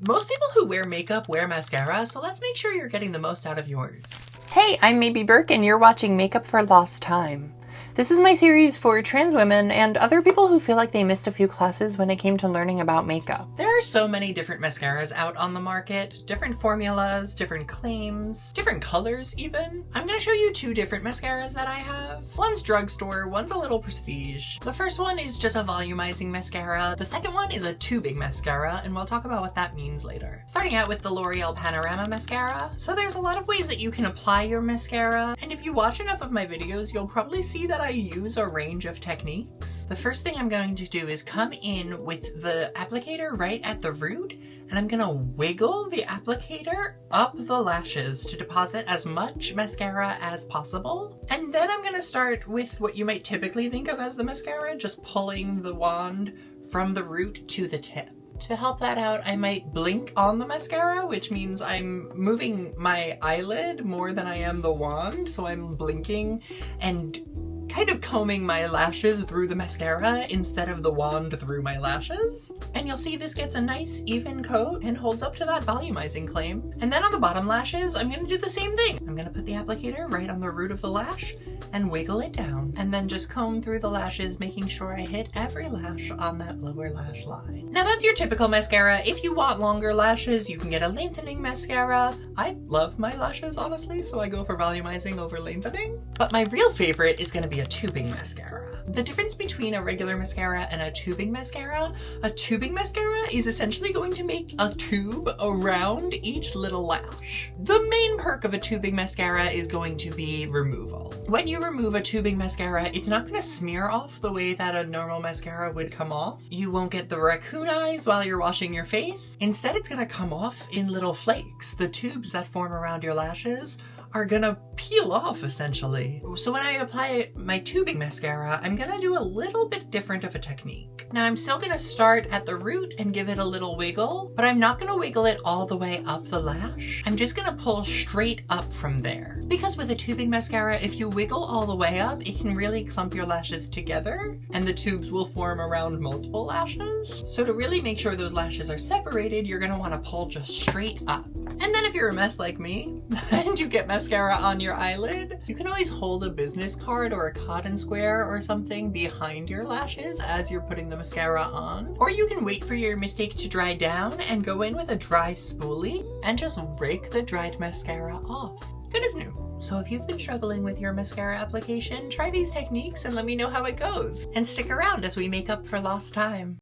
Most people who wear makeup wear mascara, so let's make sure you're getting the most out of yours. Hey, I'm maybe Burke and you're watching Makeup for Lost Time. This is my series for trans women and other people who feel like they missed a few classes when it came to learning about makeup. There are so many different mascaras out on the market, different formulas, different claims, different colors even. I'm gonna show you two different mascaras that I have. One's drugstore, one's a little prestige. The first one is just a volumizing mascara. The second one is a tubing mascara, and we'll talk about what that means later. Starting out with the Loreal Panorama mascara. So there's a lot of ways that you can apply your mascara, and if you watch enough of my videos, you'll probably see that I use a range of techniques. The first thing I'm going to do is come in with the applicator right at the root, and I'm gonna wiggle the applicator up the lashes to deposit as much mascara as possible. And then I'm gonna start with what you might typically think of as the mascara, just pulling the wand from the root to the tip. To help that out, I might blink on the mascara, which means I'm moving my eyelid more than I am the wand, so I'm blinking and kind of combing my lashes through the mascara instead of the wand through my lashes. And you'll see this gets a nice even coat and holds up to that volumizing claim. And then on the bottom lashes, I'm gonna do the same thing. I'm gonna put the applicator right on the root of the lash and wiggle it down. And then just comb through the lashes, making sure I hit every lash on that lower lash line. Now that's your typical mascara. If you want longer lashes, you can get a lengthening mascara. I love my lashes, honestly, so I go for volumizing over lengthening. But my real favorite is gonna be a tubing mascara. The difference between a regular mascara and a tubing mascara is essentially going to make a tube around each little lash. The main perk of a tubing mascara is going to be removal. When you remove a tubing mascara, it's not going to smear off the way that a normal mascara would come off. You won't get the raccoon eyes while you're washing your face. Instead, it's going to come off in little flakes. The tubes that form around your lashes are gonna peel off essentially. So when I apply my tubing mascara, I'm gonna do a little bit different of a technique. Now I'm still gonna start at the root and give it a little wiggle, but I'm not gonna wiggle it all the way up the lash. I'm just gonna pull straight up from there. Because with a tubing mascara, if you wiggle all the way up, it can really clump your lashes together and the tubes will form around multiple lashes. So to really make sure those lashes are separated, you're gonna wanna pull just straight up. And then if you're a mess like me and you get mascara on your eyelid, you can always hold a business card or a cotton square or something behind your lashes as you're putting the mascara on. Or you can wait for your mistake to dry down and go in with a dry spoolie and just rake the dried mascara off. Good as new. So if you've been struggling with your mascara application, try these techniques and let me know how it goes. And stick around as we make up for lost time.